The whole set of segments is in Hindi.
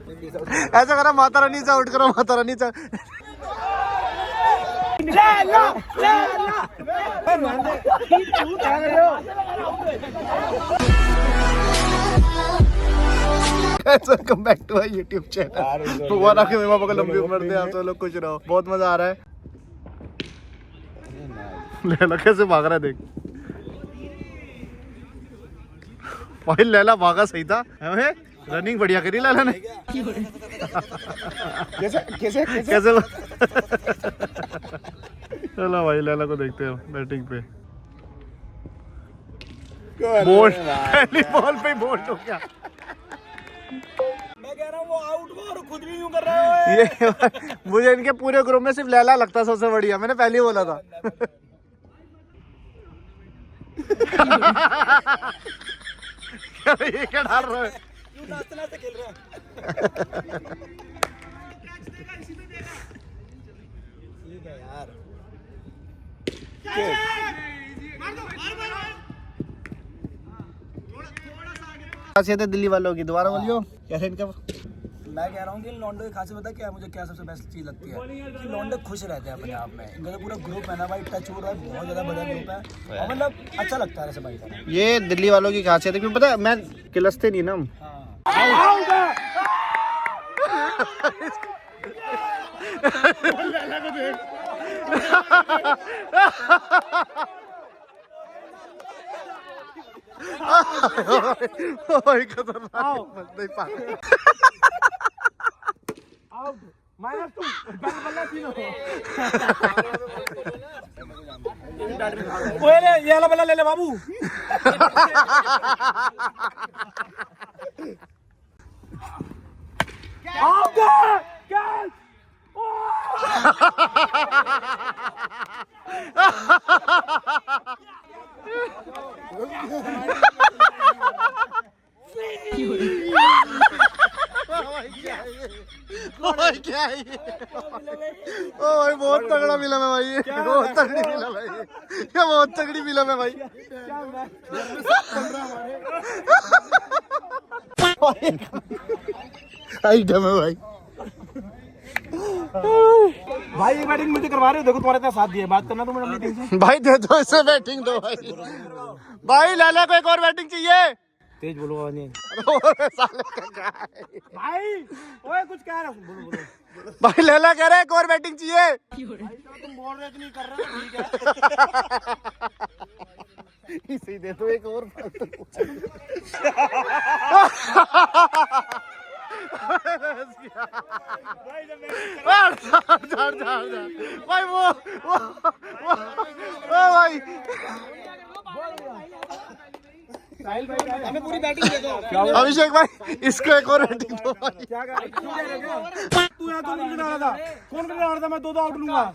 ऐसा करो माता रानी से आउट करो, माता रानी से। Welcome back to my YouTube channel. भगवान आपके मेरे पापा को लंबी उम्र दे, आप सब लोग खुश रहो। बहुत मजा आ रहा है। लैला कैसे भाग रहा है देख भाई, लैला भागा सही था, रनिंग बढ़िया करी लैला ने। कैसे कैसे कैसे चलो भाई लैला को देखते हो बैटिंग पे। बोल्ड, पहली बॉल पे बोल्ड हो गया। मैं कह रहा हूँ वो आउट हुआ और खुद भी यूं कर रहा है। ये मुझे इनके पूरे ग्रुप में सिर्फ लैला लगता है सबसे बढ़िया, मैंने पहले ही बोला था। ये क्या डाल रहा है? नाचते खेल रहा है। ठीक है यार। खासियत है दिल्ली वालों की, दोबारा बोलियो क्या है इनका। मैं कह रहा हूँ कि लौंडे की खासियत पता क्या है मुझे, क्या सबसे बेस्ट चीज़ लगती है कि लौंडे खुश रहते हैं अपने आप में। इनका जो पूरा ग्रुप है ना भाई, टच हो रहा है, बहुत ज़्यादा बड़ा ग्रुप है और मतलब अच्छा लगता है ऐसे भाई। ये दिल्ली वालों की खासियत है, क्योंकि पता है मैं किलसते नहीं ना हम। ये वाला बल्ला ले ले बाबू। क्या है ये? ओ भाई बहुत तगड़ा फिल्म है भाई, ये बहुत तगड़ी फिल्म है, ये बहुत तगड़ी फिल्म है भाई। आइटम है भाई। भाई ये बैटिंग मुझे करवा रहे हो, देखो तुम्हारे इतना साथ दिया, बात करना तुम अपनी टीम से। भाई दे दो इसे बैटिंग दो भाई। भाई लाला को एक और बैटिंग चाहिए। तेज बोलो नहीं साले का क्या है? भाई ओए कुछ कह रहा हूँ, बोलो बोलो। भाई लैला कह रहा है एक और बैटिंग चाहिए। तुम बोल रहे नहीं कर रहे हो, ठीक है। इसे दे दो एक और। भाई वो भाई हमें पूरी बैटिंग दे दो। अभिषेक भाई इसको एक और बैटिंग दो भाई। क्या कर तू यहाँ कौन गिरा रहा था? कौन गिरा रहा था? मैं दो आउट लूंगा।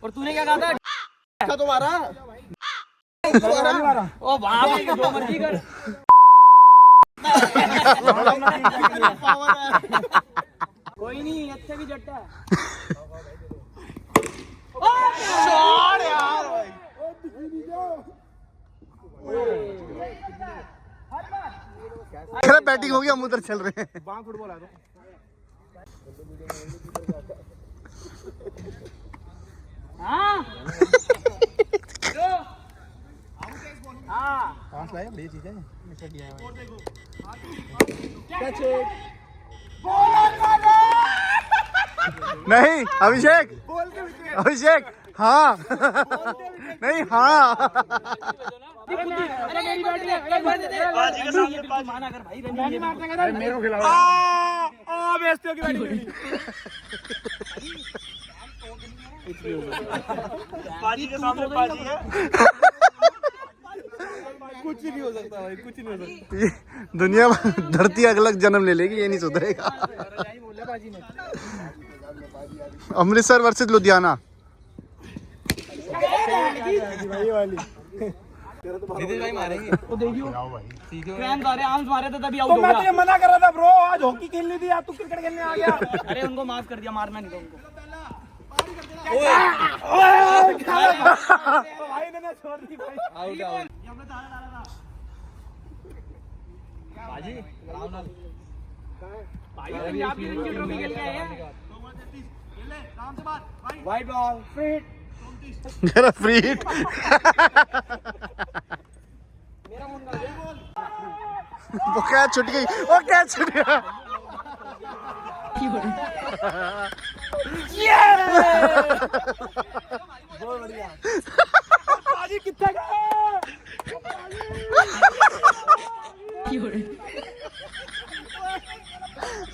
और तूने क्या कहा था? तुम्हारा ओ भाई जो मर्जी कर। कोई नहीं, अच्छे भी जट्टा है। बैटिंग होगी, हम उधर चल रहे हैं। बांग फुटबॉल आ दो। हाँ नहीं अभिषेक, अभिषेक हाँ नहीं हाँ। अरे मेरी बैटिंग है, एक बार दे दे। बाजी के सामने माना कर भाई, रन मारते मेरे को खिलाओ। आ बेइज्जती होगी बैटिंग मेरी। बाजी के सामने बाजी है। कुछ नहीं हो सकता भाई, कुछ नहीं हो सकता। ये दुनिया धरती अलग जन्म ले लेगी, ये नहीं सुधरेगा। अमृतसर वर्सेस लुधियाना। नितिश भाई मारेंगे तो देखियो। क्रैम्स आ रहे, आर्म्स मारे थे तभी आउट हो गया। तो मैं तो मना कर रहा था ब्रो, आज हॉकी खेलनी थी, आज तू क्रिकेट खेलने आ गया। अरे उनको माफ कर दिया, मारना नहीं था उनको। भाई ने छोड़ दी भाई। Out out. बाजी वाइड बॉल फ्री मेरा फ्री हिट वो क्या छूट गई, वो क्या छूट गया। बहुत बढ़िया पाजी कितना गया।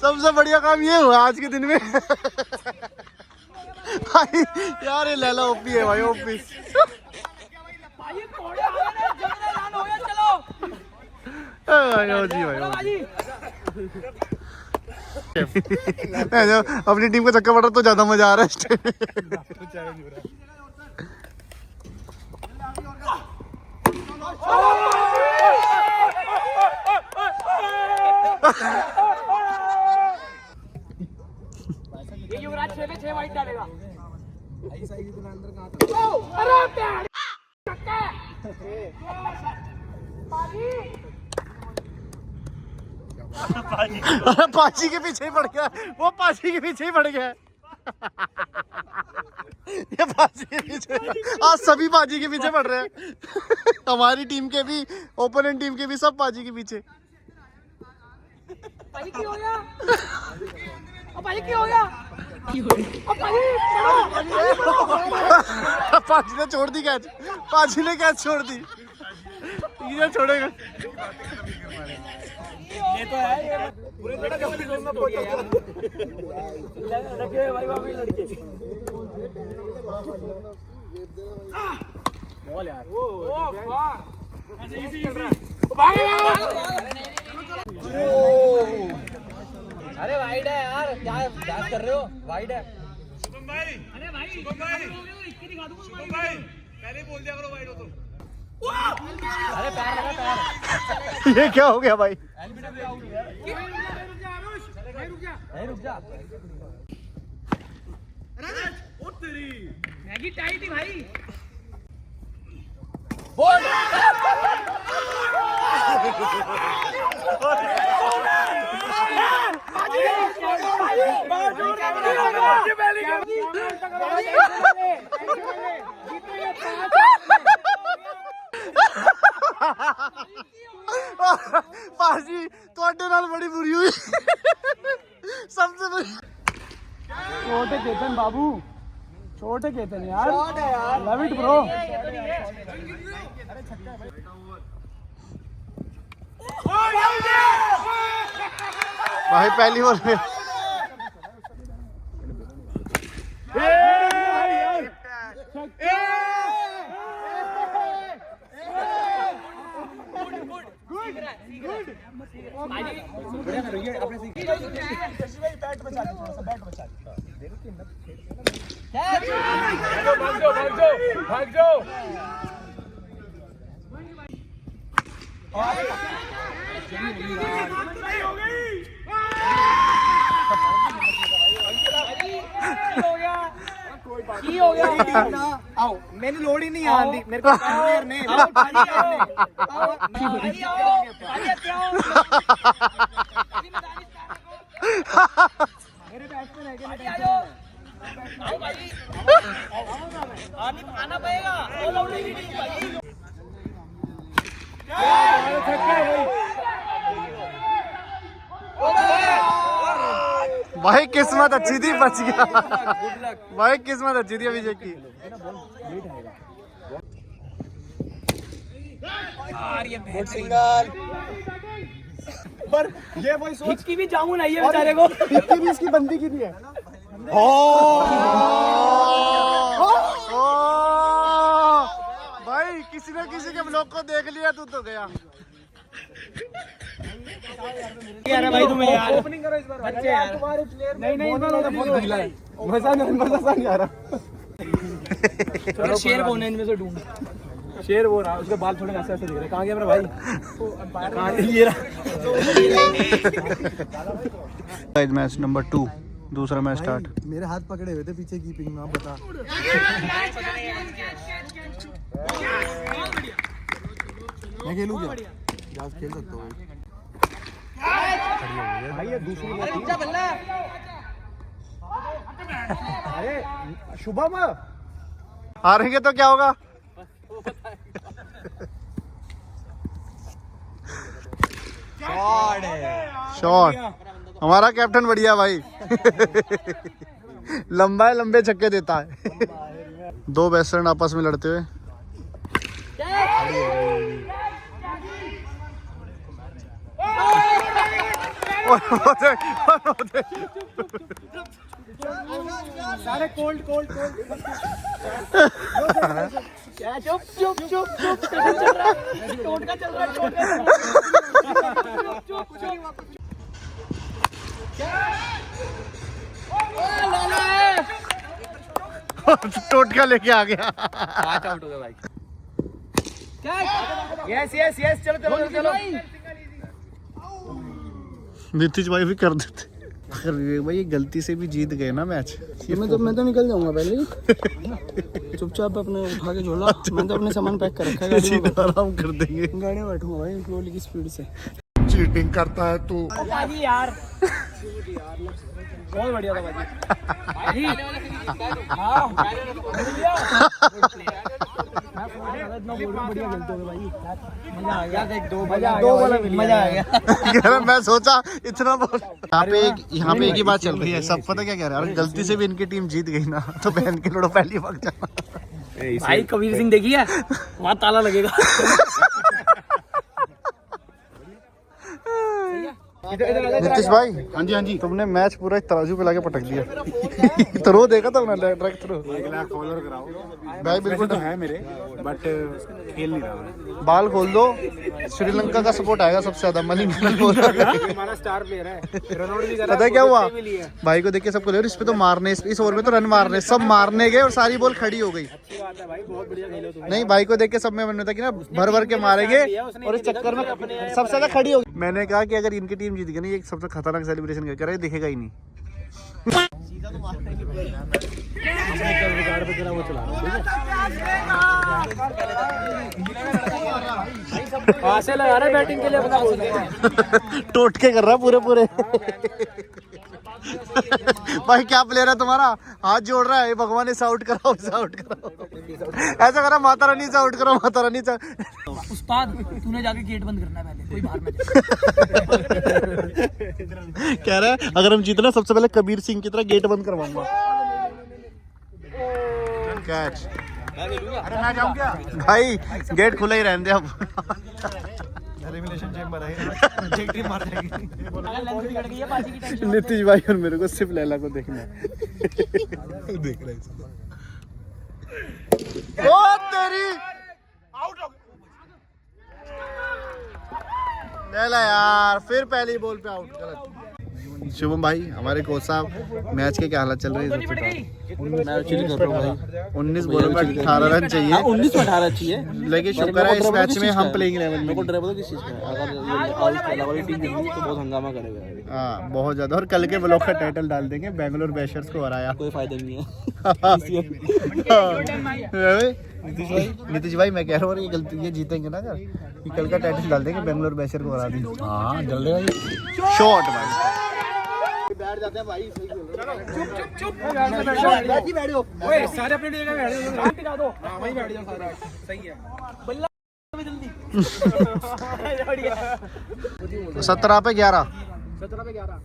सबसे बढ़िया काम ये हुआ आज के दिन में भाई यार ये लैला ओपी है भाई, ओपी। जी भाई अपनी टीम को चक्कर पड़ रहा तो ज्यादा मजा आ रहा है। ये युवराज 6 पे 6 वाइट डालेगा। पाची के पीछे ही पड़ गया, वो पाची के पीछे ही पड़ गया। ये पाची के पीछे, आज सभी पाची के पीछे पड़ रहे हैं। हमारी टीम के भी, ओपोनेंट टीम के भी, सब पाची के पीछे। पाजी की हो गया? पाजी की हो गया? पाजी ने छोड़ दी कैच, पाजी ने कैच छोड़ दी। ये छोड़ेगा ये तो है, ये पूरे जोन में पहुंच गया रखे भाई वापस लड़के बॉल यार। ओ वाह ऐसे इजी अरे वाइड है यार, क्या डांस कर रहे हो? वाइड है शुभम भाई। अरे भाई शुभम भाई इसकी दिखा दूंगा शुभम भाई, पहले बोल दिया करो वाइड हो तो। अरे पैर लगा पैर। ये क्या हो गया भाई? रुक जा मैगी टाइट ही भाई। पाजी ਤੁਹਾਡੇ ਨਾਲ बड़ी बुरी हुई। सबसे बुरी छोटे केतन बाबू, छोटे केतन यार, लव इट ब्रो। भाई पहली बॉल में भाग जाओ। हो गया? आओ, मैंने लोड ही नहीं आंदी मेरे को प्लेयर ने मेरे बैट्समैन है क्या? आना पड़ेगा। ऑल आउट नहीं भाई। भाई किस्मत अच्छी थी, बच गया। भाई किस्मत अच्छी थी अभिषेक की। सिंगल पर ये भाई हिचकी भी जामुन आई है बेचारे को। हिचकी भी इसकी बंदी की थी है। भाई किसी ने किसी के ब्लॉक को देख लिया, तू तो गया। यार भाई तुम्हें यार ओपनिंग करो इस बार बच्चे यार तुम्हारे प्लेयर नहीं बहुत ढीला है, मजा नहीं आ रहा। चलो शेर कौन है इनमें से ढूंढ। शेर वो रहा, उसके बाल थोड़े ऐसे ऐसे दिख रहे हैं। कहाँ गया मेरा भाई? कहाँ ये रहा। मैच नंबर 2, दूसरा मैच स्टार्ट। मेरे हाथ पकड़े हुए थे पीछे कीपिंग में, आप बता। मैं खेलूं क्या? जास खेल सकता हूँ। भाई ये दूसरी में थी। अरे शुभम हारेंगे तो क्या होगा? शॉट। हमारा कैप्टन बढ़िया भाई। लंबा लंबे छक्के देता है। दो बेस्टर्न आपस में लड़ते हुए। सारे कोल्ड कोल्ड कोल्ड। चुप चुप चुप चुप चल रहा है, टोटका चल रहा है, चुप चुप। टोटका लेके आ गया। पांच आउट हो गए भाई। यस यस यस, चलो चलो चलो। नीतीश भाई भी कर देते। अगर विवेक भाई ये गलती से भी जीत गए ना मैच, मैं तो निकल जाऊंगा पहले ही। चुपचाप अपने उठा के झोला। मैं तो अपने सामान पैक कर रखा है गाड़ी में। आराम कर देंगे। गाड़ी में बैठूंगा भाई स्लोली की स्पीड से। चीटिंग करता है तू। भाई यार बहुत बढ़िया था भाई। हाँ बढ़िया खेलते हो भाई। मजा आ गया। देख दो मजा आ गया। मैं सोचा इतना बहुत। यहाँ पे एक ही बात चल रही है। सब पता क्या कह रहे हैं? अगर गलती से भी इनकी टीम जीत गई ना तो बहन के लड़ो पहली भाग जाना। भाई कबीर सिंह देखी है, वहाँ ताला लगेगा। नीतीश भाई, हाँ जी तुमने मैच पूरा एक तराजू पे लाके पटक दिया। थ्रो देखा था डायरेक्ट थ्रो। कॉलर कराओ भाई बिल्कुल तो है मेरे, बट खेल नहीं रहा मैं। बाल खोल दो। श्रीलंका का सपोर्ट आएगा सबसे ज्यादा। मलिंगा हमारा स्टार प्लेयर है, रन आउट भी कर रहा है। पता है क्या हुआ? भाई को देख के सबको ले इस पे तो मारने, इस ओवर में तो रन मारने, सब मारने गए और सारी बॉल खड़ी हो गई। नहीं भाई को देख के सब में मन में था कि ना भर भर के मारेंगे और इस चक्कर में सबसे ज्यादा खड़ी हो गई। मैंने कहा कि अगर इनकी टीम जीत गई ना, ये सबसे खतरनाक सेलिब्रेशन कर रहे, दिखेगा ही नहीं। से लगा रहे बैटिंग के लिए अपना। टोटके कर रहा पूरे। भाई क्या प्लेयर है तुम्हारा? हाथ जोड़ रहा है, भगवान इसे आउट कराओ, इसे आउट कराओ। ऐसा करा माता रानी से आउट करो, माता रानी से। उस्ताद तूने जाके गेट बंद करना है पहले, कोई बाहर में। कह रहा है अगर हम जीतना सबसे पहले कबीर सिंह की तरह गेट बंद करवाऊंगा। कैच। अरे मैं जाऊं क्या? भाई गेट खुला ही रहने दे अब। एलिमिनेशन चेंबर है, एक टीम मार जाएगी। नीतीश भाई और मेरे को सिर्फ लैला को देखना है। देख रहा है ओ तेरी आउट हो गया लैला यार, फिर पहली बॉल पे आउट। गलत। शुभम भाई हमारे कोच साहब, मैच के क्या हालत चल रही है? मैं चिल कर रहा हूं भाई। 19 बॉलों में 18 रन चाहिए। 19 में 18 चाहिए, लेकिन शुक्र है इस मैच में हम प्लेइंग लेवल में। मेरे को डर किस चीज का? अगर ये वाली टीम जीती तो बहुत हंगामा करेगा। हाँ बहुत ज्यादा। और कल के ब्लॉग का टाइटल डाल देंगे, बेंगलोर बैशर्स को हराया। कोई फायदा नहीं है। नीतीश भाई मैं कह रहा हूँ ये गलती, ये जीतेंगे ना अगर, ये कल का टाइटल डाल देंगे, बेंगलोर बैशर को हरा दी। हाँ जल्दी भाई। शॉट भाई। बैठ जाते हैं भाई, सही खेल रहे हो। चुप बैठ जाओ। ओए सारे अपनी जगह बैठ जाओ, शांत दिखा दो। हां वहीं बैठ जाओ सारा, सही है। बल्ला जल्दी। 17 पे 11। 17 पे 11।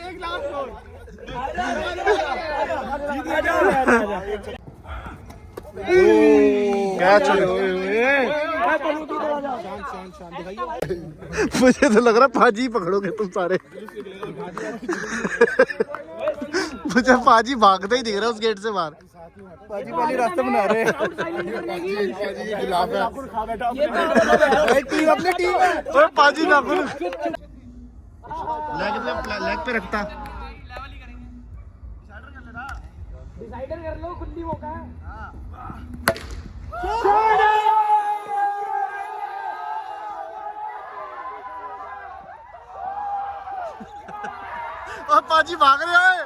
एक लास्ट बॉल। कैच। मुझे तो लग रहा पाजी पकड़ोगे तुम सारे। मुझे पाजी भागते ही दिख रहा है उस गेट से बाहर। पाजी पहले रास्ता बना रहे हैं। टीम अपनी टीम है। पाजी नाखून लेग पे रखता। डिसाइडर कर लो, खुली मौका है। अब पाजी भाग रहे हैं।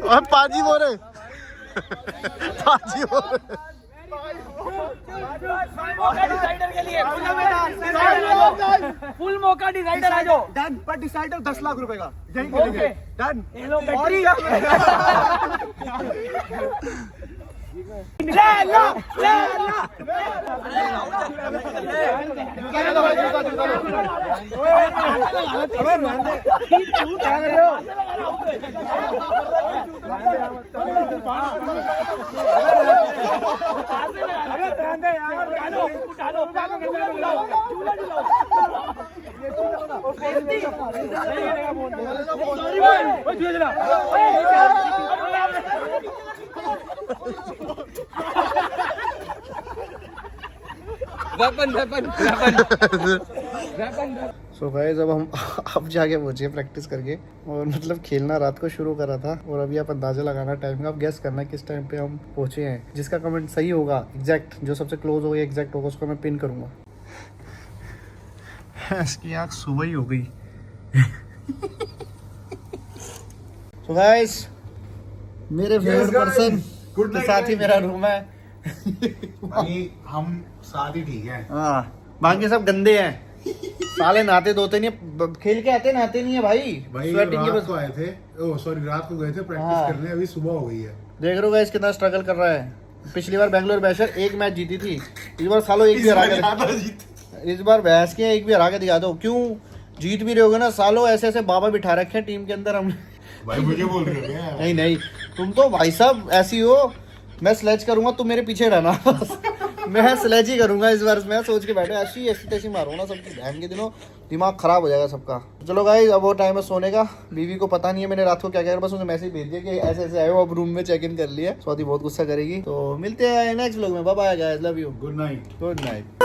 अब पाजी बोल रहे, पाजी बोल रहे। फुल मौका डिसाइडर आ जाओ। डन, पर डिसाइडर 10 लाख रुपए का। Okay done. सो गाइस अब हम अब जाके पहुंचे प्रैक्टिस करके, और मतलब खेलना रात को शुरू करा था और अभी आप अंदाजा लगाना टाइम का, आप गेस करना किस टाइम पे हम पहुंचे हैं। जिसका कमेंट सही होगा एग्जैक्ट, जो सबसे क्लोज होगा एग्जैक्ट होगा, उसको मैं पिन करूंगा। इसकी आँख सुबह ही हो गई। सो गाइस मेरे फेवरेट पर्सन के साथ ही मेरा रूम है। भाई हम साथ ही ठीक है। हाँ बाकी सब गंदे हैं, साले नहाते धोते नहीं है, खेल के आते नहाते नहीं है भाई। भाई स्वेटिंग के रात बस को आए थे, ओ सॉरी रात को गए थे प्रैक्टिस हाँ। करने, अभी सुबह हो गई है। देख रहे हो गाइस कितना स्ट्रगल कर रहा है। पिछली बार बैंगलोर बैशर एक मैच जीती थी, इस बार सालों एक भी हरा के, इस बार बहस के एक भी हरा के दिखा दो। क्यों जीत भी रहे होगे ना सालों, ऐसे ऐसे बाबा बिठा रखे हैं टीम के अंदर हमने। भाई मुझे बोल रहे हो क्या? नहीं नहीं, तुम तो भाई साहब ऐसी हो, मैं स्लेज करूंगा तुम मेरे पीछे रहना। मैं स्लेज ही करूंगा इस बार। मैं सोच के बैठा ऐसी ऐसी तैसी मारूंगा ना सबकी बहन के दिनों, दिमाग खराब हो जाएगा सबका। चलो गाइस अब वो टाइम है सोने का। बीवी को पता नहीं है मैंने रात को क्या किया, बस उसे मैसेज भेज दिया कि ऐसे ऐसे आए हो, अब रूम में चेक इन कर लिया। स्वाति बहुत गुस्सा करेगी। तो मिलते हैं नेक्स्ट व्लॉग में, bye bye guys, love you, good night. Good night.